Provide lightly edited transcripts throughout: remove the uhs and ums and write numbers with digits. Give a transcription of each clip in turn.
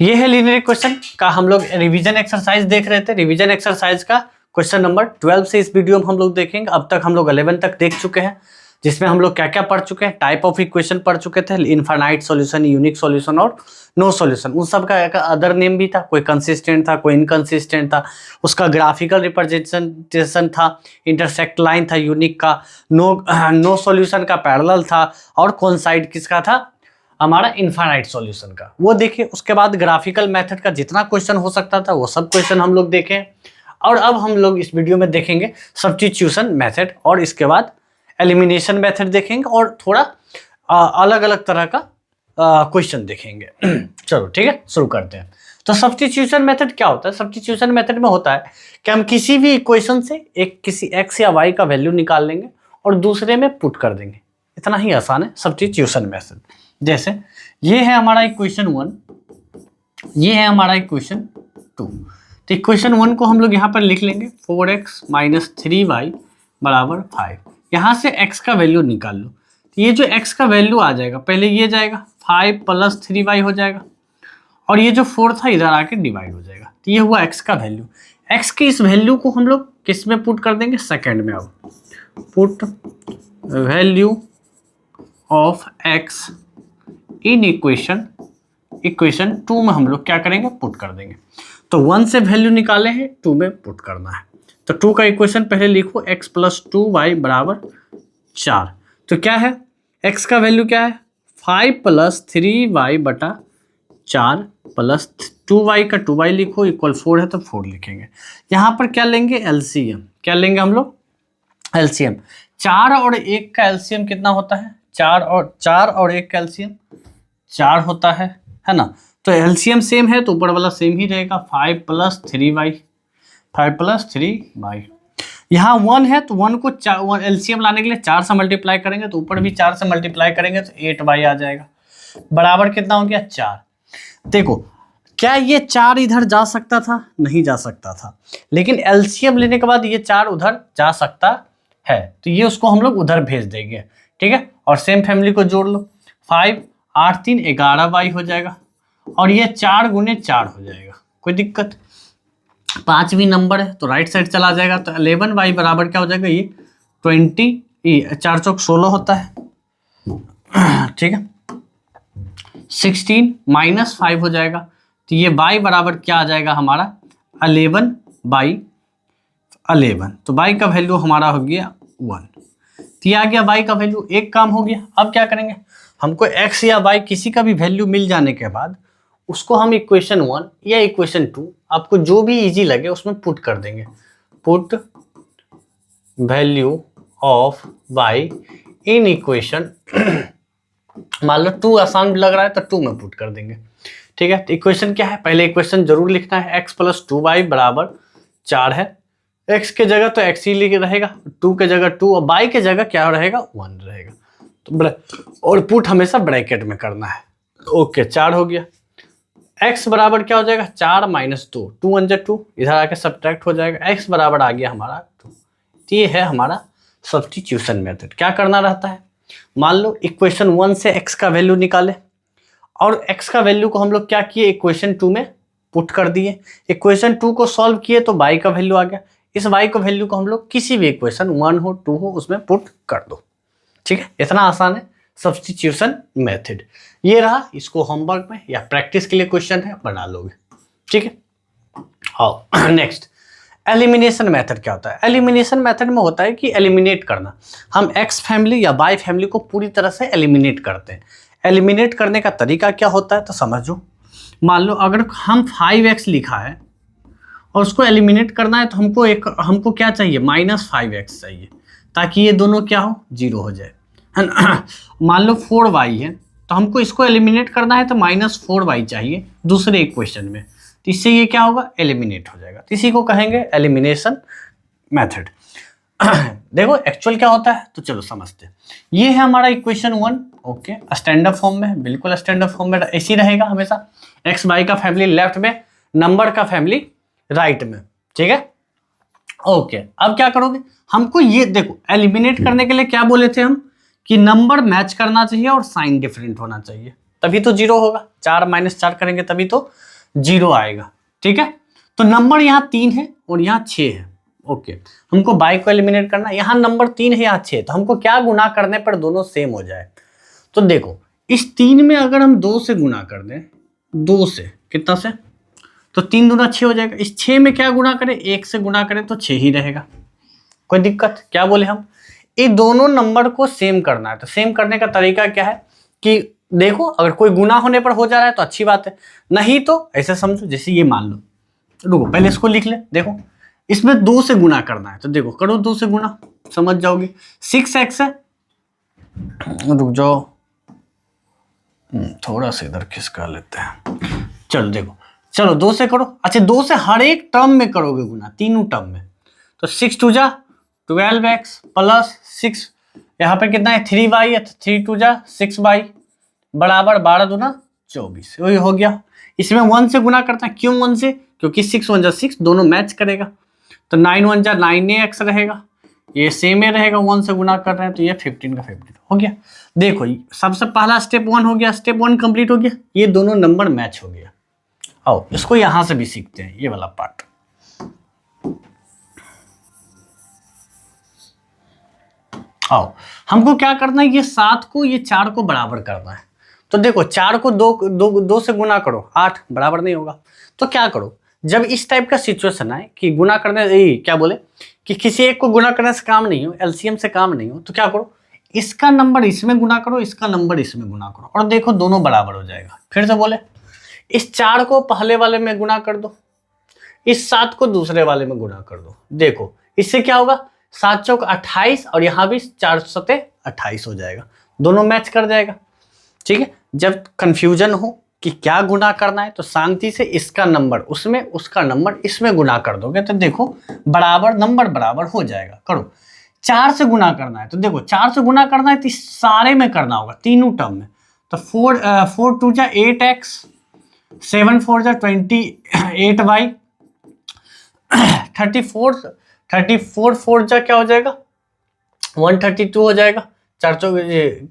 ये है linear equation का हम लोग रिवीजन एक्सरसाइज देख रहे थे। रिवीजन एक्सरसाइज का क्वेश्चन नंबर 12 से इस वीडियो में हम लोग देखेंगे। अब तक हम लोग 11 तक देख चुके हैं, जिसमें हम लोग क्या क्या पढ़ चुके हैं, टाइप ऑफ इक्वेशन पढ़ चुके थे, इनफाइनाइट सॉल्यूशन, यूनिक सॉल्यूशन और नो सॉल्यूशन। उन सब का एक अदर नेम भी था, कोई कंसिस्टेंट था, कोई इनकंसिस्टेंट था, उसका ग्राफिकल रिप्रेजेंटेशन था, इंटरसेक्ट लाइन था यूनिक का, नो सॉल्यूशन का पैरेलल था, और कौन साइड किसका था, हमारा इनफाइनाइट सॉल्यूशन का, वो देखे। उसके बाद ग्राफिकल मेथड का जितना क्वेश्चन हो सकता था वो सब क्वेश्चन हम लोग देखें। और अब हम लोग इस वीडियो में देखेंगे सब्स्टिट्यूशन मेथड, और इसके बाद एलिमिनेशन मेथड देखेंगे, और थोड़ा अलग अलग तरह का क्वेश्चन देखेंगे। चलो ठीक है, शुरू करते हैं। तो सब्स्टिट्यूशन मेथड क्या होता है? सब्स्टिट्यूशन मेथड में होता है कि हम किसी भी इक्वेशन से किसी एक्स या वाई का वैल्यू निकाल लेंगे और दूसरे में पुट कर देंगे। इतना ही आसान है सब्स्टिट्यूशन मेथड। जैसे ये है हमारा इक्वेशन 1, ये है हमारा इक्वेशन 2। तो इक्वेशन 1 को हम लोग यहाँ पर लिख लेंगे 4x - 3y = 5। यहाँ से x का वैल्यू निकाल लो। तो ये जो x का वैल्यू आ जाएगा, पहले ये जाएगा 5 + 3y हो जाएगा, और ये जो 4 था इधर आके डिवाइड हो जाएगा। तो ये हुआ x का वैल्यू। x की इस वैल्यू को हम लोग किस में पुट कर देंगे? सेकेंड में। अब put value of x in equation 2 में हम लोग क्या करेंगे? पुट कर देंगे। तो 1 से वैल्यू निकाले हैं, 2 में पुट करना है। तो 2 का इक्वेशन पहले लिखो, x + 2y = 4। तो क्या है? x का वैल्यू क्या है? 5 + 3y / 4 प्लस 2y का 2y लिखो इक्वल 4 है तो 4 लिखेंगे। यहाँ पर क्या लेंगे? एलसीएम। क्या लेंगे हम लोग? एलसीएम। 4 और 1 का एलसीएम कितना होता है? 4 और 1 का एलसीएम 4 होता है ना। तो एलसीएम सेम है तो ऊपर वाला सेम ही रहेगा, 5 + 3y, 5 + 3y। यहाँ 1 है तो 1 को एलसीएम लाने के लिए 4 से मल्टीप्लाई करेंगे, तो ऊपर भी 4 से मल्टीप्लाई करेंगे तो 8y आ जाएगा। बराबर कितना हो गया? 4। देखो, क्या ये 4 इधर जा सकता था? नहीं जा सकता था, लेकिन एलसीएम लेने के बाद ये 4 उधर जा सकता है, तो ये उसको हम लोग उधर भेज देंगे। ठीक है, और सेम फैमिली को जोड़ लो। 5 8 3 11y हो जाएगा, और ये 4 × 4 हो जाएगा। कोई दिक्कत? 5 भी नंबर है तो राइट साइड चला जाएगा, तो 11y बराबर क्या हो जाएगा? ये 20 4 चौक 16 होता है। ठीक है, 16 - 5 हो जाएगा, तो ये y बराबर क्या आ जाएगा हमारा? 11/11। तो y का वैल्यू हमारा हो गया 1। तो ये आ गया y का वैल्यू। एक काम हो गया। अब क्या करेंगे? हमको x या y किसी का भी वैल्यू मिल जाने के बाद उसको हम इक्वेशन 1 या इक्वेशन 2, आपको जो भी इजी लगे उसमें पुट कर देंगे। Put value of y in equation, मान लो 2 आसान लग रहा है तो 2 में पुट कर देंगे। ठीक है, तो इक्वेशन क्या है? पहले इक्वेशन जरूर लिखना है। x + 2y = 4 है। x के जगह तो x ही लिख रहेगा, 2 के जगह 2, और y के जगह क्या रहेगा? 1 रहेगा। तो और पुट हमेशा ब्रैकेट में करना है। ओके, 4 हो गया। x बराबर क्या हो जाएगा? 4 - 2, 2 × 2, इधर आके सब्ट्रैक्ट हो जाएगा। x बराबर आ गया हमारा 2। ये है हमारा सब्स्टिट्यूशन मेथड। क्या करना रहता है? मान लो इक्वेशन 1 से x का वैल्यू निकाले, और x का वैल्यू को हम लोग क्या किए? इक्वेशन 2 में पुट कर दिए। इक्वेशन 2 को सॉल्व किए तो y का वैल्यू आ गया। इस y को वैल्यू को हम लोग किसी भी इक्वेशन 1 हो 2 हो उसमें पुट कर दो। ठीक है, इतना आसान है सब्स्टिट्यूशन मेथड। ये रहा, इसको होमवर्क में या प्रैक्टिस के लिए क्वेश्चन है, बना लोगे। ठीक है, आओ नेक्स्ट। एलिमिनेशन मेथड क्या होता है? एलिमिनेशन मेथड में होता है कि एलिमिनेट करना। हम x फैमिली या y फैमिली को पूरी तरह से एलिमिनेट करते हैं। एलिमिनेट करने का तरीका क्या होता है तो समझो। मान लो अगर हम 5x लिखा है और उसको एलिमिनेट करना है तो हमको क्या चाहिए? -5x चाहिए, ताकि ये दोनों क्या हो? 0 हो जाए, है ना। मान लो 4y है तो हमको इसको एलिमिनेट करना है तो -4y चाहिए दूसरे इक्वेशन में, तो इससे ये क्या होगा? एलिमिनेट हो जाएगा। तो इसी को कहेंगे एलिमिनेशन मेथड। देखो एक्चुअल क्या होता है तो चलो समझते हैं। ये है हमारा इक्वेशन 1। ओके, स्टैंडर्ड फॉर्म में, बिल्कुल स्टैंडर्ड फॉर्म में ऐसी रहेगा हमेशा। x y का फैमिली लेफ्ट में, नंबर का फैमिली राइट में। ठीक है, ओके। अब क्या करोगे? हमको ये देखो, एलिमिनेट करने के लिए क्या बोले थे हम? कि नंबर मैच करना चाहिए और साइन डिफरेंट होना चाहिए, तभी तो 0 होगा। 4 - 4 करेंगे तभी तो 0 आएगा। ठीक है, तो नंबर यहाँ 3 है और यहाँ 6 है। ओके, हमको बाई को एलिमिनेट करना, यहाँ नंबर 3 है यहाँ 6, तो हमको क्या गुना करने पर दोनों सेम हो जाए। तो देखो इस 3 में अगर हम 2 से गुना कर दें, 2 से कितना से, तो 3 दूना 6 हो जाएगा। इस 6 में क्या गुना करें, 1 से गुना करें तो 6 ही रहेगा। कोई दिक्कत, क्या बोले हम, ये दोनों नंबर को सेम करना है। तो सेम करने का तरीका क्या है कि देखो अगर कोई गुना होने पर हो जा रहा है तो अच्छी बात है, नहीं तो ऐसे समझो जैसे ये मान लो, रुको पहले इसको लिख ले। देखो इसमें 2 से गुना करना है, तो देखो करो 2 से गुना, समझ जाओगे। 6x है, रुक जाओ थोड़ा सा इधर खिसका लेते हैं। चलो देखो, चलो 2 से करो। अच्छा 2 से हर एक टर्म में करोगे गुना, तीनों टर्म में। तो 6 2 जा 12x प्लस 6, यहाँ पे कितना है 3y है, 3 2 जा 6y बराबर 12 दूना 24, वही हो गया। इसमें 1 से गुना करता है, क्यों 1 से, क्योंकि 6 1 जा 6 दोनों मैच करेगा। तो 9 1 जा 9x रहेगा, ये सेम ही रहेगा। 1 से गुना कर रहे हैं तो ये 15 का 15 हो गया। देखो सबसे पहला स्टेप 1 हो गया, स्टेप 1 कंप्लीट हो गया, ये दोनों नंबर मैच हो गया। आओ इसको यहां से भी सीखते हैं, ये वाला पार्ट। आओ हमको क्या करना है, ये 7 को ये 4 को बराबर करना है। तो देखो 4 को 2 से गुना करो, 8 बराबर नहीं होगा। तो क्या करो, जब इस टाइप का सिचुएशन आए कि गुना करने क्या बोले कि किसी एक को गुना करने से काम नहीं हो, एलसीएम से काम नहीं हो, तो क्या करो, इसका नंबर इसमें गुना करो, इसका नंबर इसमें गुना करो, और देखो दोनों बराबर हो जाएगा। फिर से बोले, इस 4 को पहले वाले में गुना कर दो, इस 7 को दूसरे वाले में गुना कर दो। देखो इससे क्या होगा, 7 चौक 28 और यहाँ भी 4 सते 28 हो जाएगा, दोनों मैच कर जाएगा। ठीक है, जब कंफ्यूजन हो कि क्या गुना करना है तो शांति से इसका नंबर उसमें, उसका नंबर इसमें गुना कर दोगे तो देखो बराबर नंबर बराबर हो जाएगा। करो 4 से गुना करना है, तो देखो 4 से गुना करना है तो सारे में करना होगा, तीनों टर्म में। तो 4 2 जा 8x, 7 4 जा 28y, 34 4 जा क्या हो जाएगा 132 हो जाएगा। 4 चौक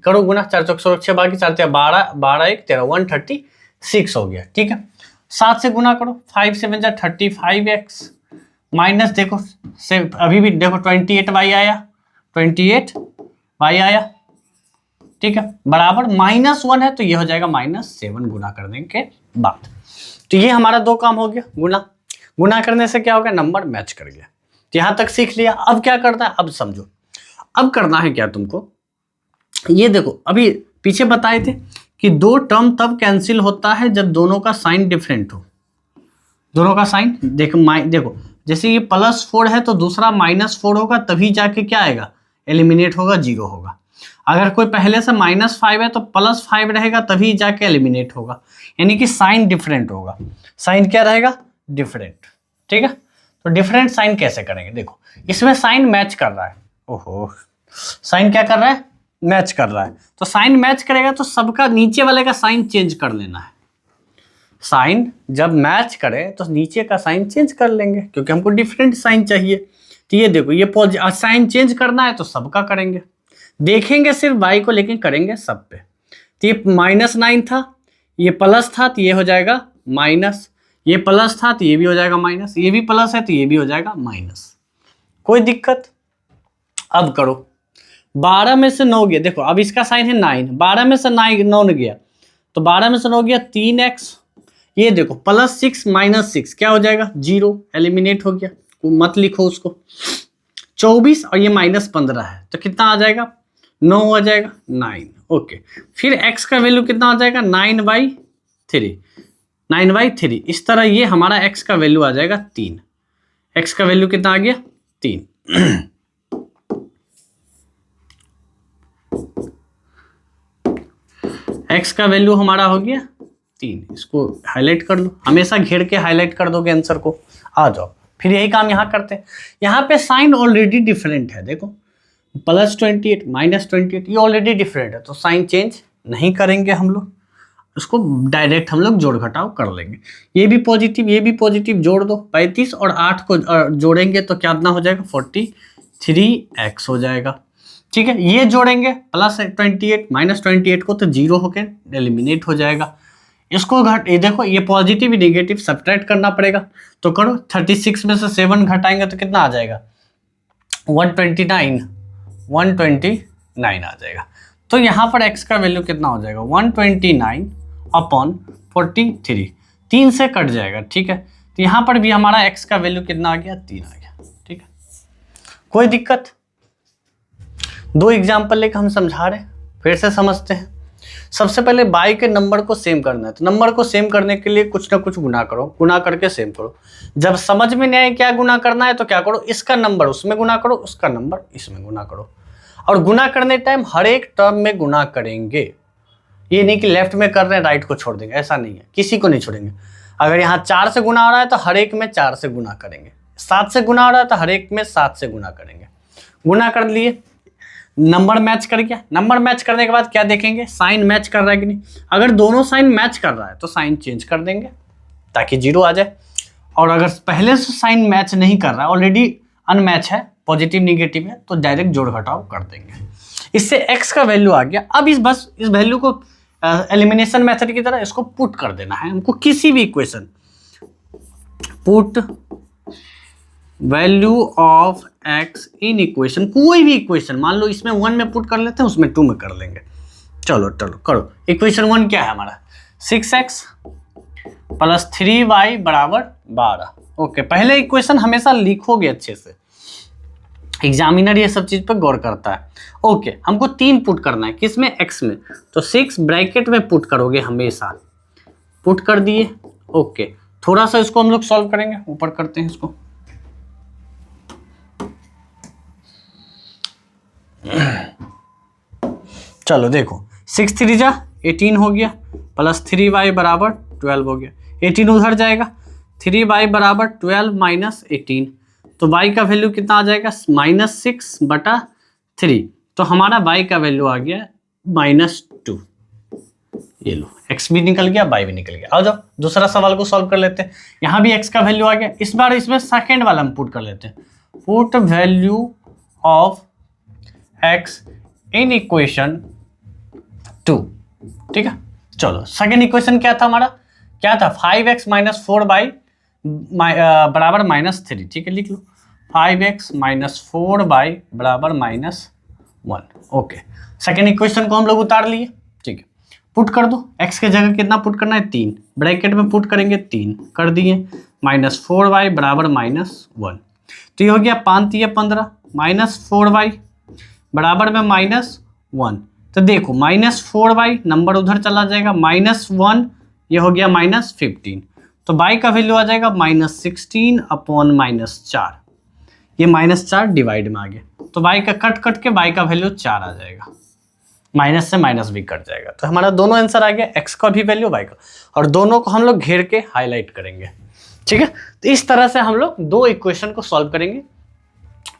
करो गुना, 4 चौक 6 बाकी 4 12 12 1 13 136 हो गया। ठीक है, 7 से गुना करो, 5 7 जा 35x माइनस देखो से अभी भी देखो 28y आया, 28y आया। ठीक है, बराबर -1 है तो ये हो जाएगा -7 गुना करने के बाद। तो ये हमारा 2 काम हो गया, गुना करने से क्या हो गया, नंबर मैच कर गया। तो यहां तक सीख लिया। अब क्या करना है, अब समझो। अब करना है क्या तुमको, ये देखो अभी पीछे बताए थे कि 2 टर्म तब कैंसिल होता है जब दोनों का साइन डिफरेंट हो। दोनों का साइन देखो जैसे ये +4 है तो दूसरा -4 होगा, तभी जाके क्या आएगा, एलिमिनेट होगा, 0 होगा। अगर कोई पहले से -5 है तो +5 रहेगा, तभी जाके एलिमिनेट होगा, यानी कि साइन डिफरेंट होगा। साइन क्या रहेगा, डिफरेंट। ठीक है, तो डिफरेंट साइन कैसे करेंगे, देखो इसमें साइन मैच कर रहा है, ओहो साइन क्या कर रहा है, मैच कर रहा है। तो साइन मैच करेगा तो सबका नीचे वाले का साइन चेंज कर लेना है। साइन जब मैच करे तो नीचे का साइन चेंज कर लेंगे, क्योंकि हमको डिफरेंट साइन चाहिए। तो ये देखो ये साइन चेंज करना है तो सबका करेंगे, देखेंगे सिर्फ y को लेकिन करेंगे सब पे। तो ये -9 था, ये प्लस था तो ये हो जाएगा माइनस, ये प्लस था तो ये भी हो जाएगा माइनस, ये भी प्लस है तो ये भी हो जाएगा माइनस। कोई दिक्कत। अब करो 12 में से 9 गया, देखो अब इसका साइन है 9, 12 में से 9 गया तो 12 में से 9 गया 3x। ये देखो +6 -6 क्या हो जाएगा, 0, एलिमिनेट हो गया, मत लिखो उसको। 24 और ये -15 है तो कितना आ जाएगा, 9 हो जाएगा, 9। ओके, फिर x का वैल्यू कितना आ जाएगा, 9/3। इस तरह ये हमारा x का वैल्यू आ जाएगा 3। x का वैल्यू कितना आ गया, 3। x का वैल्यू हमारा हो गया 3। इसको हाईलाइट कर लो, हमेशा घेर के हाईलाइट कर दोगे आंसर को। आ जाओ फिर यही काम यहाँ करते हैं। यहाँ पे साइन ऑलरेडी डिफरेंट है, देखो +28 -28 ये ऑलरेडी डिफरेंट है, तो साइन चेंज नहीं करेंगे हम लोग, उसको डायरेक्ट हम लोग जोड़ घटाव कर लेंगे। ये भी पॉजिटिव जोड़ दो, 35 और 8 को जोड़ेंगे तो क्या हो जाएगा, 43x हो जाएगा। ठीक है, ये जोड़ेंगे +28 -28 को तो 0 होकर एलिमिनेट हो जाएगा। इसको ये देखो ये पॉजिटिव नेगेटिव सब्ट्रैक्ट करना पड़ेगा, तो करो 36 में से 7 घटाएंगे तो कितना आ जाएगा 129 आ जाएगा। तो यहाँ पर x का वैल्यू कितना हो जाएगा 129 अपॉन 43, 3 से कट जाएगा, ठीक है। तो यहाँ पर भी हमारा x का वैल्यू कितना आ गया 3 आ गया, ठीक है। कोई दिक्कत? 2 एग्जाम्पल लेकर हम समझा रहे हैं, फिर से समझते हैं। सबसे पहले बाई के नंबर को सेम करना है, तो नंबर को सेम करने के लिए कुछ ना कुछ गुना करो, गुना करके सेम करो। जब समझ में नहीं आए क्या गुना करना है तो क्या करो, इसका नंबर उसमें गुना करो, उसका नंबर इसमें गुना करो। और गुना करने टाइम हर एक टर्म में गुना करेंगे, ये नहीं कि लेफ्ट में कर रहे हैं राइट को छोड़ देंगे, ऐसा नहीं है, किसी को नहीं छोड़ेंगे। अगर यहाँ 4 से गुना हो रहा है तो हर एक में 4 से गुना करेंगे, 7 से गुना हो रहा है तो हर एक में 7 से गुना करेंगे। गुना कर लिए, नंबर मैच कर गया। नंबर मैच करने के बाद क्या देखेंगे, साइन मैच कर रहा है कि नहीं। अगर दोनों साइन मैच कर रहा है तो साइन चेंज कर देंगे ताकि 0 आ जाए। और अगर पहले से साइन मैच नहीं कर रहा है, ऑलरेडी अनमैच है, पॉजिटिव निगेटिव है, तो डायरेक्ट जोड़ घटाव कर देंगे। इससे x का वैल्यू आ गया। अब इस वैल्यू को एलिमिनेशन मेथड की तरह इसको पुट कर देना है हमको, किसी भी equation, put value of x in equation, कोई भी इक्वेशन, मान लो इसमें 1 में पुट कर लेते हैं, उसमें 2 में कर लेंगे। चलो करो। इक्वेशन 1 क्या है हमारा, 6x प्लस 3y बराबर 12। ओके, पहले इक्वेशन हमेशा लिखोगे अच्छे से, एग्जामिनर ये सब चीज पर गौर करता है। ओके, हमको 3 पुट करना है, किसमें, x में, तो 6 ब्रैकेट में पुट करोगे हमेशा, पुट कर दिए। ओके, थोड़ा सा इसको हम लोग सॉल्व करेंगे, ऊपर करते हैं इसको। चलो देखो, 6 3 जा 18 हो गया, प्लस 3y बराबर 12 हो गया, 18 उधर जाएगा, 3y बराबर 12 माइनस 18, तो y का वैल्यू कितना आ जाएगा -6/3। तो हमारा y का वैल्यू आ गया -2। ये लो, x भी निकल गया, y भी निकल गया। आओ जाओ दूसरा सवाल को सॉल्व कर लेते हैं। यहाँ भी x का वैल्यू आ गया, इस बार इसमें सेकेंड वाला हम पुट कर लेते हैं, put value of x in equation 2, ठीक है। चलो सेकेंड इक्वेशन क्या था हमारा, क्या था 5x माइनस 4y बराबर -3, ठीक है, लिख लो 5x माइनस 4y बराबर -1। ओके, सेकेंड इक्वेशन को हम लोग उतार लिए, ठीक है। पुट कर दो, x के जगह कितना पुट करना है 3, ब्रैकेट में पुट करेंगे 3 कर दिए, -4y बराबर -1। तो ये हो गया 5 3 15 -4y बराबर में -1। तो देखो -4y नंबर उधर चला जाएगा, -1 ये हो गया -15, तो y का वैल्यू आ जाएगा -16 अपॉन -4, ये -4 डिवाइड में आ गया, तो y का कट के y का वैल्यू 4 आ जाएगा, माइनस से माइनस भी कट जाएगा। तो हमारा दोनों आंसर आ गया, x का भी वैल्यू y का, और दोनों को हम लोग घेर के हाईलाइट करेंगे, ठीक है। तो इस तरह से हम लोग 2 इक्वेशन को सॉल्व करेंगे,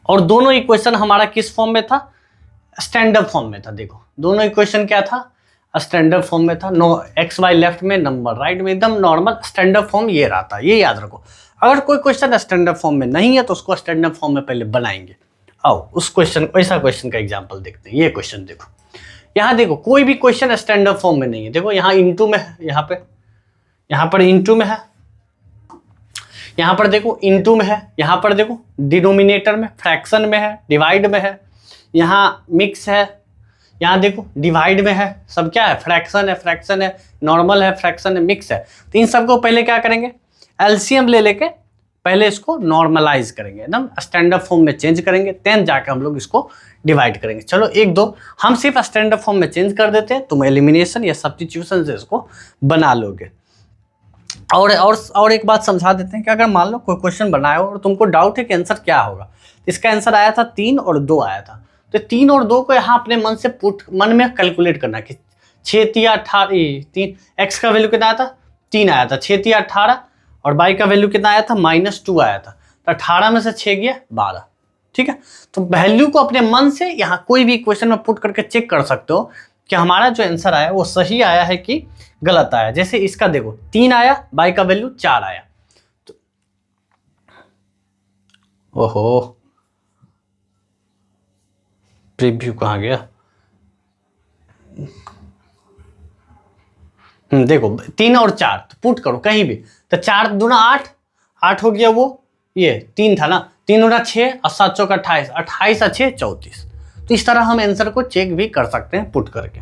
और दोनों इक्वेशन हमारा किस फॉर्म में था, स्टैंडर्ड फॉर्म में था। देखो दोनों इक्वेशन क्या था, स्टैंडर्ड फॉर्म में था, नो एक्स वाई लेफ्ट में, नंबर राइट में, एकदम नॉर्मल स्टैंडर्ड फॉर्म ये रहा था, ये याद रखो। अगर कोई क्वेश्चन स्टैंडर्ड फॉर्म में नहीं है तो उसको स्टैंडर्ड फॉर्म में पहले बनाएंगे। आओ उस क्वेश्चन, ऐसा क्वेश्चन का एग्जांपल देखते हैं। ये क्वेश्चन देखो, यहाँ देखो कोई भी क्वेश्चन स्टैंडर्ड फॉर्म में नहीं है। देखो यहाँ इनटू में है, यहाँ पर इनटू में है, यहाँ पर देखो इनटू में है, यहाँ पर देखो डिनोमिनेटर में, फ्रैक्शन में है, डिवाइड में है, यहाँ मिक्स है, यहाँ देखो डिवाइड में है, सब क्या है, फ्रैक्शन है, नॉर्मल है, फ्रैक्शन है, मिक्स है। तो इन सबको पहले क्या करेंगे, एलसीएम ले लेके पहले इसको नॉर्मलाइज करेंगे, एकदम स्टैंडर्ड फॉर्म में चेंज करेंगे, देन जाके हम लोग इसको डिवाइड करेंगे। चलो 1 2 हम सिर्फ स्टैंडर्ड फॉर्म में चेंज कर देते हैं, तुम एलिमिनेशन या सब्स्टिट्यूशन से इसको बना लोगे। और एक बात समझा देते हैं कि अगर मान लो कोई क्वेश्चन बनाया हो और तुमको डाउट है कि आंसर क्या होगा, इसका आंसर आया था 3 और 2 आया था, तो 3 और 2 को यहाँ अपने मन में कैलकुलेट करना कि 6 3 18, 3 x का वैल्यू कितना आया था, 3 आया था, 6 3 18, और y का वैल्यू कितना आया था, -2 आया था, तो 18 में से 6 गया 12, ठीक है। तो वैल्यू को अपने मन से यहाँ कोई भी क्वेश्चन में पुट करके चेक कर सकते हो कि हमारा जो आंसर आया वो सही आया है कि गलत आया। जैसे इसका देखो 3 आया, y का वैल्यू 4 आया, तो ओहो प्रीव्यू कहाँ गया, देखो 3 और 4 तो पुट करो कहीं भी, तो 4 दूना 8, 8 हो गया, वो ये 3 था ना, 3 दूना 6 और 7 चौका 28, 28 और 6 34। तो इस तरह हम आंसर को चेक भी कर सकते हैं पुट करके।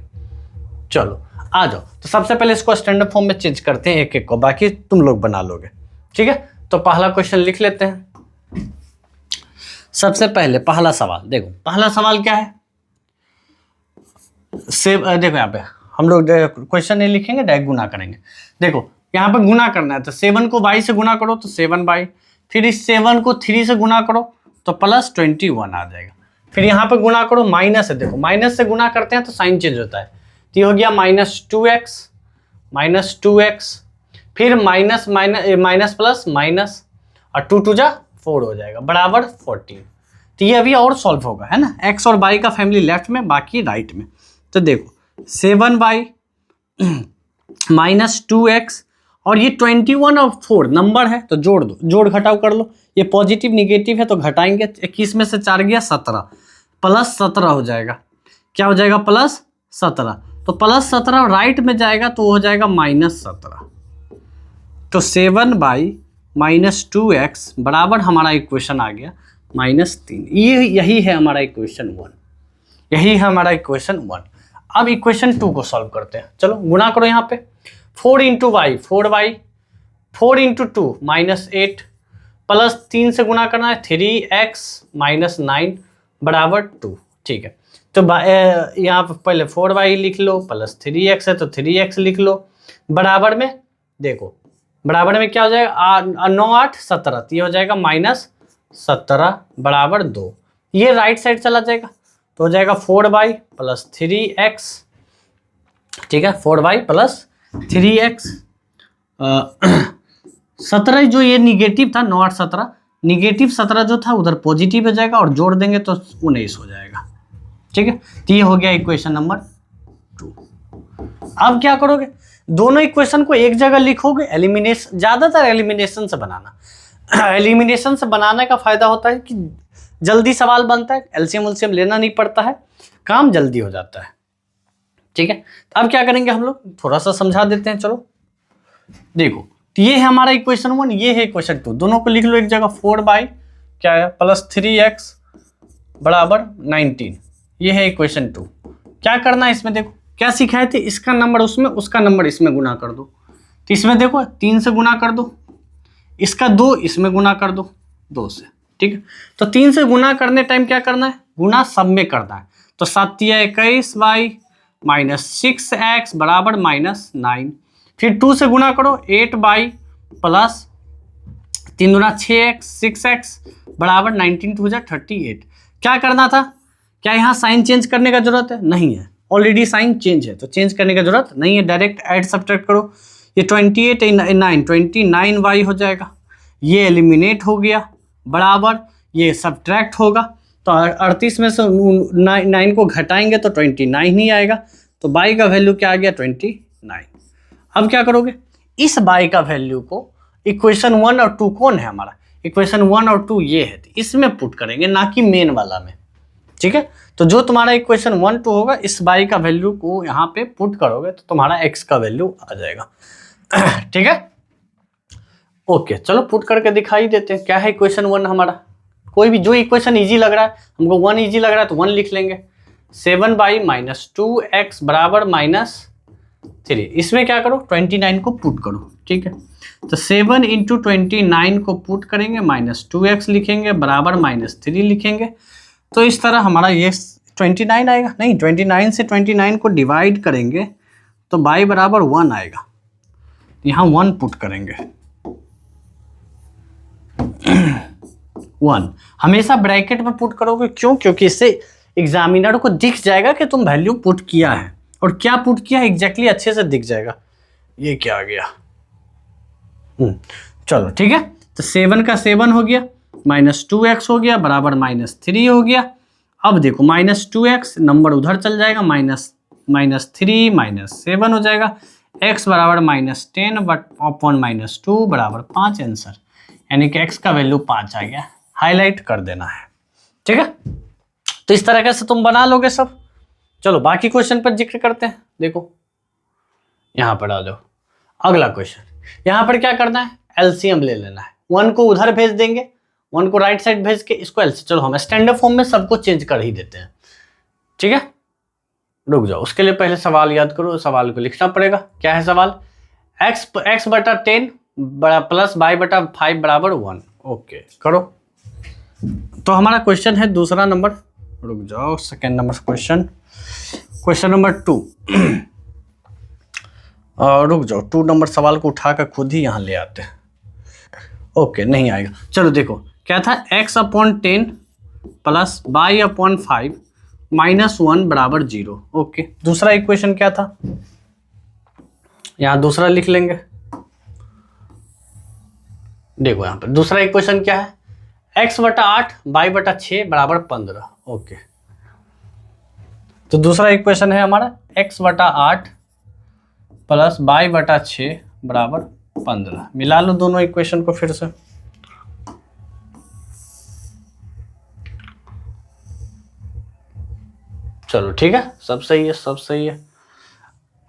चलो आ जाओ, तो सबसे पहले इसको स्टैंडर्ड फॉर्म में चेंज करते हैं एक एक को, बाकी तुम लोग बना लोगे, ठीक है। तो पहला क्वेश्चन लिख लेते हैं। सबसे पहले पहला सवाल देखो, पहला सवाल क्या है, देखो यहाँ पे हम लोग क्वेश्चन नहीं लिखेंगे, डायरेक्ट गुना करेंगे। देखो यहाँ पे गुना करना है, तो 7 को y से गुना करो तो 7y, फिर इस 7 को 3 से गुना करो तो प्लस 21 आ जाएगा। फिर यहाँ पे गुना करो, माइनस है, देखो माइनस से गुना करते हैं तो साइन चेंज होता है, तो ये हो गया -2x, फिर माइनस प्लस माइनस, और 2 2 जा 4 हो जाएगा बराबर 14। तो ये अभी और सॉल्व होगा, है ना, x और y का फैमिली लेफ्ट में, बाकी राइट में। तो देखो 7y -2x, और ये 21 और 4 नंबर है तो जोड़ दो, जोड़ घटाव कर लो, ये पॉजिटिव निगेटिव है तो घटाएंगे, 21 में से 4 गया 17, प्लस 17 हो जाएगा, क्या हो जाएगा प्लस 17, तो प्लस 17 राइट में जाएगा तो हो जाएगा -17। तो 7y -2x बराबर हमारा इक्वेशन आ गया -3। ये यही है हमारा इक्वेशन 1, यही है हमारा इक्वेशन 1। अब इक्वेशन 2 को सॉल्व करते हैं, चलो गुना करो यहाँ पे, 4 × y 4y, 4 × 2 -8, प्लस 3 से गुना करना है 3x -9 बराबर 2, ठीक है। तो यहाँ पे पहले 4y लिख लो, प्लस 3x है तो 3x लिख लो, बराबर में देखो, बराबर में क्या हो जाएगा, 9 8 17, ये हो जाएगा -17 बराबर 2, ये राइट साइड चला जाएगा तो हो जाएगा 4y प्लस 3x, ठीक है, 4y प्लस 3x। 17 जो ये निगेटिव था, 9 8 17, निगेटिव 17 जो था उधर पॉजिटिव हो जाएगा, और जोड़ देंगे तो 19 हो जाएगा, ठीक है। तो ये हो गया इक्वेशन नंबर 2। अब क्या करोगे, दोनों इक्वेशन को एक जगह लिखोगे, एलिमिनेशन, ज्यादातर एलिमिनेशन से बनाना। एलिमिनेशन से बनाने का फायदा होता है कि जल्दी सवाल बनता है, एलसीएम उलसीएम लेना नहीं पड़ता है, काम जल्दी हो जाता है, ठीक है। तो अब क्या करेंगे हम लोग, थोड़ा सा समझा देते हैं, चलो देखो, तो ये है हमारा इक्वेशन 1, ये है इक्वेशन 2, दोनों को लिख लो एक जगह। 4y क्या है प्लस 3x बराबर 19, ये है इक्वेशन 2। क्या करना है इसमें, देखो क्या सिखाए थे, इसका नंबर उसमें, उसका नंबर इसमें गुना कर दो। तो इसमें देखो 3 से गुना कर दो, इसका 2 इसमें गुना कर दो 2 से, ठीक है। तो 3 से गुना करने टाइम क्या करना है, गुना सब में करना है। तो 7 21y -6x बराबर -9, फिर 2 से गुना करो, 8y प्लस 3 दूना 6x 6x बराबर 19 2 जा 38। क्या करना था, क्या यहाँ साइन चेंज करने का जरूरत है, नहीं है, ऑलरेडी साइन चेंज है तो चेंज करने का जरूरत नहीं है, डायरेक्ट ऐड सब्ट्रैक्ट करो। ये 28 9 29y हो जाएगा, ये एलिमिनेट हो गया, बराबर ये सब्ट्रैक्ट होगा, तो 38 में से 9 को घटाएंगे तो 29 ही आएगा, तो y का वैल्यू क्या आ गया 29। अब क्या करोगे, इस y का वैल्यू को इक्वेशन 1 और 2 कौन है हमारा, इक्वेशन 1 और 2 ये है, इसमें पुट करेंगे, ना कि मेन वाला में, ठीक है। तो जो तुम्हारा इक्वेशन 1 2 होगा, इस y का वैल्यू को यहाँ पे पुट करोगे तो तुम्हारा x का वैल्यू आ जाएगा, ठीक है। ओके चलो पुट करके दिखाई देते हैं, क्या है इक्वेशन 1 हमारा। कोई भी जो इक्वेशन इजी लग रहा है, हमको 1 इजी लग रहा है तो 1 लिख लेंगे। 7y -2x बराबर -3, इसमें क्या करो 29 को पुट करो, ठीक है। तो 7 × 29 को पुट करेंगे, -2x लिखेंगे बराबर -3 लिखेंगे, तो इस तरह हमारा ये 29 आएगा, नहीं 29 से 29 को डिवाइड करेंगे तो y बराबर 1 आएगा, यहाँ 1 पुट करेंगे। 1 हमेशा ब्रैकेट में पुट करोगे, क्यों, क्योंकि इससे एग्जामिनर को दिख जाएगा कि तुम वैल्यू पुट किया है, और क्या पुट किया है एग्जैक्टली अच्छे से दिख जाएगा। ये क्या आ गया, चलो ठीक है। तो 7 का 7 हो गया, -2x हो गया बराबर -3 हो गया। अब देखो -2x नंबर उधर चल जाएगा, -3 -7 हो जाएगा, x बराबर -10 -2 बराबर 5 आंसर, यानी कि x का वैल्यू 5 आ गया, हाईलाइट कर देना है, ठीक है। तो इस तरीके से तुम बना लोगे सब। चलो बाकी क्वेश्चन पर जिक्र करते हैं। देखो यहाँ पर आ जाओ। अगला क्वेश्चन, यहाँ पर क्या करना है, एलसीएम ले लेना है। 1 को उधर भेज देंगे, 1 को राइट साइड भेज के इसको एलसीएम, चलो हम स्टैंडर्ड फॉर्म में सबको चेंज कर ही देते हैं, ठीक है। रुक जाओ, उसके लिए पहले सवाल याद करो, सवाल को लिखना पड़ेगा। क्या है सवाल, x बटा 10 प्लस y बटा 5 बराबर 1। ओके करो। तो हमारा क्वेश्चन है दूसरा नंबर, रुक जाओ, second number question, question number 2। रुक जाओ, 2 नंबर सवाल को उठाकर खुद ही यहाँ ले आते हैं। ओके नहीं आएगा, चलो देखो क्या था, x/10 प्लस y/5 माइनस 1 बराबर 0। ओके, दूसरा इक्वेशन क्या था, यहाँ दूसरा लिख लेंगे। देखो यहाँ पर दूसरा इक्वेशन क्या है, x बटा 8 y बटा 6 बराबर 15। ओके, तो दूसरा इक्वेशन है हमारा x बटा 8 प्लस y बटा 6 बराबर 15। मिला लो दोनों इक्वेशन को फिर से। चलो ठीक है, सब सही है, सब सही है।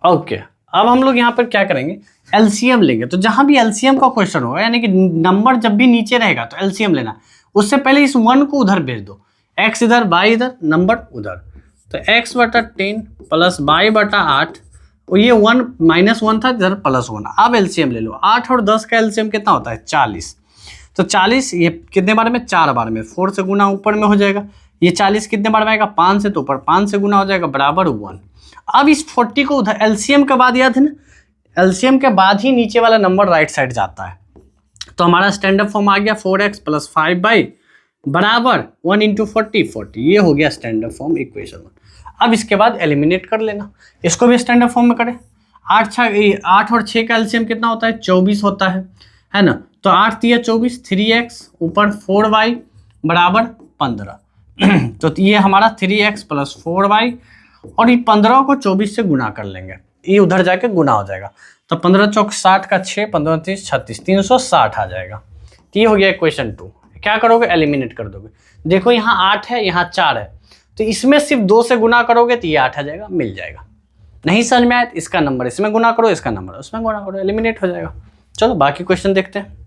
ओके, अब हम लोग यहाँ पर क्या करेंगे, एलसीएम लेंगे। तो जहां भी एलसीएम का क्वेश्चन होगा, यानी कि नंबर जब भी नीचे रहेगा तो एलसीएम लेना, उससे पहले इस 1 को उधर भेज दो, x इधर y इधर नंबर उधर। तो x बटा 10 प्लस y बटा 8, और ये 1 माइनस 1 था इधर प्लस 1। अब एलसीएम ले लो, 8 और 10 का एलसीएम कितना होता है 40। तो 40 ये कितने बार में, 4 बार में, 4 से गुना ऊपर में हो जाएगा। ये 40 कितने बार में आएगा, 5 से, तो ऊपर 5 से गुना हो जाएगा बराबर 1। अब इस 40 को उधर एलसीएम के बाद, याद है ना, एलसीएम के बाद ही नीचे वाला नंबर राइट साइड जाता है। तो हमारा स्टैंडर्ड फॉर्म आ गया 4x प्लस 5y बराबर 1 इंटू 40। ये हो गया स्टैंडर्ड फॉर्म इक्वेशन 1। अब इसके बाद एलिमिनेट कर लेना, इसको भी स्टैंडर्ड फॉर्म में करें। 8 और 6 का एलसीएम कितना होता है, 24 होता है ना। तो 8 3 24, 3x ऊपर 4y बराबर 15। तो ये हमारा 3x प्लस 4y, और ये 15 को 24 से गुना कर लेंगे, ये उधर जाके गुना हो जाएगा। तो 15 चौक 60 का 6, 15 30 36, 360 आ जाएगा। तो ये हो गया क्वेश्चन 2। क्या करोगे, एलिमिनेट कर दोगे। देखो यहाँ 8 है, यहाँ 4 है, तो इसमें सिर्फ 2 से गुना करोगे तो ये 8 आ जाएगा, मिल जाएगा। नहीं समझ में आया, इसका नंबर इसमें गुना करो, इसका नंबर उसमें गुना करो, एलिमिनेट हो जाएगा। चलो बाकी क्वेश्चन देखते हैं।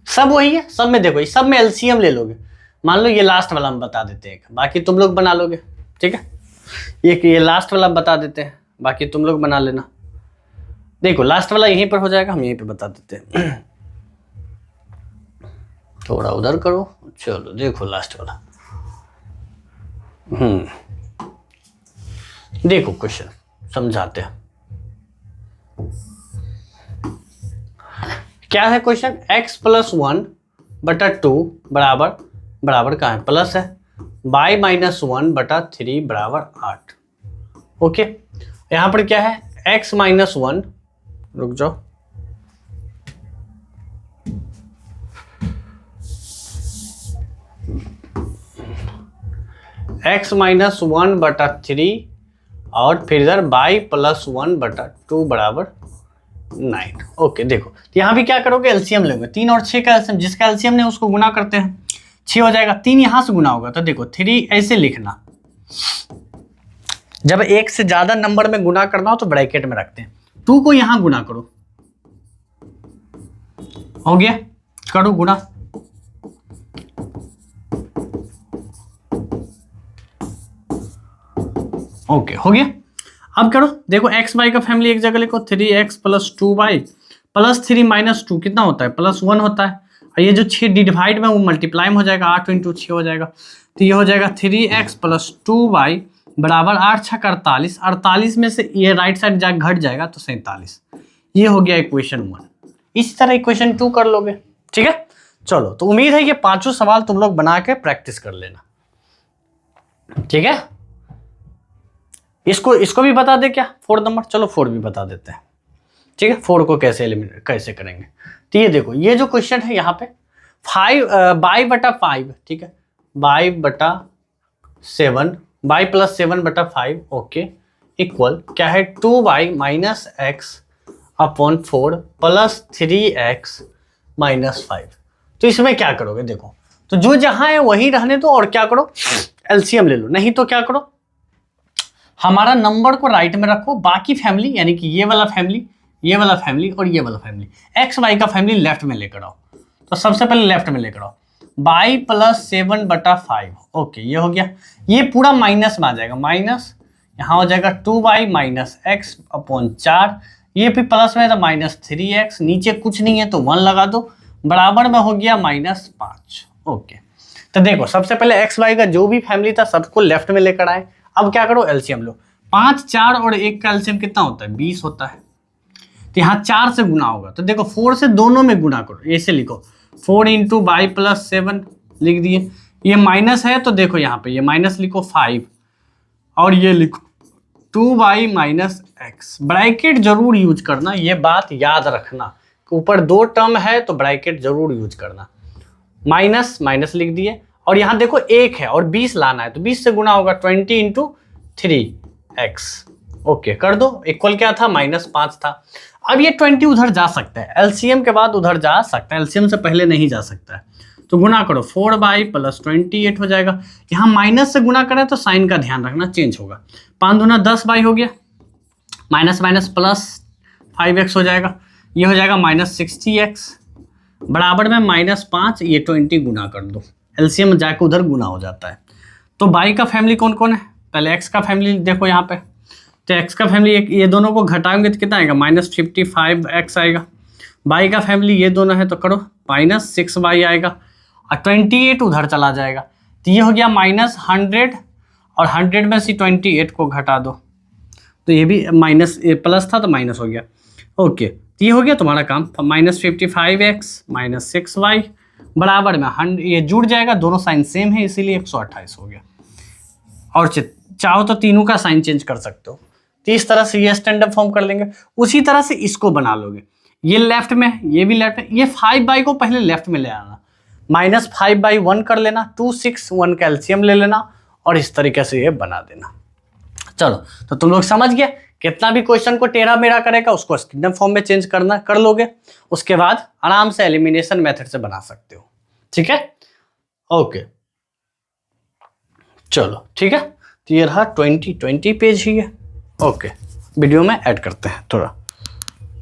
सब वही है, सब में देखो, सब में एलसीएम ले लोगे। मान लो ये लास्ट वाला हम बता देते हैं, बाकी तुम लोग बना लोगे, ठीक है। ये लास्ट वाला बता देते हैं, बाकी तुम लोग बना लेना। देखो लास्ट वाला यहीं पर हो जाएगा, हम यहीं पे बता देते हैं। थोड़ा उधर करो, चलो देखो लास्ट वाला। देखो क्वेश्चन समझाते हैं। क्या है क्वेश्चन, x प्लस 1 बटा 2 बराबर कहाँ है, प्लस है, y माइनस 1 बटा 3 बराबर 8। ओके, यहाँ पर क्या है, x माइनस 1, रुक जाओ, x माइनस 1 बटा 3 और फिर इधर y प्लस 1 बटा 2 बराबर 9। ओके, देखो यहाँ भी क्या करोगे, एलसीएम लोगे। 3 और 6 का एलसीएम, जिसका एलसीएम नहीं उसको गुना करते हैं, 6 हो जाएगा, 3 यहाँ से गुना होगा। तो देखो 3 ऐसे लिखना, जब एक से ज्यादा नंबर में गुना करना हो तो ब्रैकेट में रखते हैं। 2 को यहाँ गुना करो, हो गया, करो गुना। ओके हो गया। अब करो, देखो एक्स वाई का फैमिली एक जगह लिखो, 3x plus 2y plus 3 minus 2 कितना होता है, प्लस 1 होता है। और ये जो 6 डिवाइड में वो मल्टीप्लाई में हो जाएगा, 8 इंटू 6 हो जाएगा। तो ये हो जाएगा 3x प्लस 2y बराबर 8 छक 48। 48 में से ये राइट साइड जा घट जाएगा तो 47। ये हो गया इक्वेशन 1। इसी तरह इक्वेशन 2 कर लोगे, ठीक है। चलो, तो उम्मीद है ये पांचों सवाल तुम लोग बना के प्रैक्टिस कर लेना, ठीक है। इसको भी बता दे क्या, 4 नंबर, चलो 4 भी बता देते हैं, ठीक है। 4 को कैसे एलिमिनेट कैसे करेंगे, तो ये देखो, ये जो क्वेश्चन है यहाँ पे 5 बटा 5, ठीक है, बाई बटा 7, बाई प्लस 7 बटा 5, ओके, इक्वल क्या है 2y minus x upon 4 plus 3x minus 5। तो इसमें क्या करोगे, देखो, तो जो जहां है वही रहने दो, और क्या करो, एलसीएम ले लो। नहीं तो क्या करो, हमारा नंबर को राइट में रखो, बाकी फैमिली यानी कि ये वाला फैमिली, ये वाला फैमिली और ये वाला फैमिली, एक्स वाई का फैमिली लेफ्ट में लेकर आओ। तो सबसे पहले लेफ्ट में लेकर आओ, बाई प्लस 7/5। ओके, ये हो गया। ये पूरा माइनस में आ जाएगा, माइनस यहाँ हो जाएगा 2y माइनस एक्स अपॉन 4। ये भी प्लस में है तो -3x, नीचे कुछ नहीं है तो 1 लगा दो, बराबर में हो गया -5। ओके, तो देखो सबसे पहले एक्स वाई का जो भी फैमिली था सबको लेफ्ट में लेकर आए। अब क्या करो, एलसीएम लो। 5, 4 और 1 का एलसीएम कितना होता है? 20 होता है। तो यहाँ 4 से गुना होगा, तो देखो 4 से दोनों में गुना करो, ऐसे लिखो 4 × y + 7 लिख दिए। ये माइनस है तो देखो यहाँ पे ये माइनस लिखो 5 और ये लिखो 2y माइनस एक्स। ब्रैकेट जरूर यूज करना, ये बात याद रखना, ऊपर 2 टर्म है तो ब्रैकेट जरूर यूज करना। माइनस माइनस लिख दिए और यहाँ देखो 1 है और 20 लाना है तो 20 से गुना होगा, 20 × 3x। ओके, कर दो। इक्वल क्या था? -5 था। अब ये 20 उधर जा सकता है, एलसीएम के बाद उधर जा सकता है, एलसीएम से पहले नहीं जा सकता है। तो गुना करो, 4y + 28 हो जाएगा। यहाँ माइनस से गुना करें तो साइन का ध्यान रखना, चेंज होगा। 5 दूना 10y हो गया, माइनस माइनस प्लस 5x हो जाएगा। ये हो जाएगा -60x, बराबर में -5। ये 20 गुना कर दो, एलसीएम में जाकर उधर गुना हो जाता है। तो y का फैमिली कौन कौन है? पहले x का फैमिली देखो यहाँ पे, तो x का फैमिली ये दोनों को घटाएंगे तो कितना आएगा? -55x आएगा। y का फैमिली ये दोनों है तो करो, -6y आएगा और 28 उधर चला जाएगा। तो ये हो गया -100 और 100 में से 28 को घटा दो, तो ये भी माइनस, प्लस था तो माइनस हो गया। ओके, तो ये हो गया तुम्हारा काम। -55x -6y बराबर में ये जुड़ जाएगा, दोनों साइन सेम है इसीलिए 128 हो गया। और चाहो तो तीनों का साइन चेंज कर सकते हो। तो इस तरह से ये स्टैंडर्ड फॉर्म कर लेंगे। उसी तरह से इसको बना लोगे, ये लेफ्ट में, ये भी लेफ्ट में। ये 5y को पहले लेफ्ट में ले आना, -5/1 कर लेना, 2, 6, 1 का एलसीएम ले लेना और इस तरीके से ये बना देना। चलो, तो तुम लोग समझ गए, कितना भी क्वेश्चन को टेढ़ा मेढ़ा करेगा उसको स्टैंडर्ड फॉर्म में चेंज करना कर लोगे, उसके बाद आराम से एलिमिनेशन मेथड से बना सकते हो। ठीक है, ओके, चलो ठीक है। तो ये रहा 20 पेज ही है। ओके, वीडियो में ऐड करते हैं थोड़ा।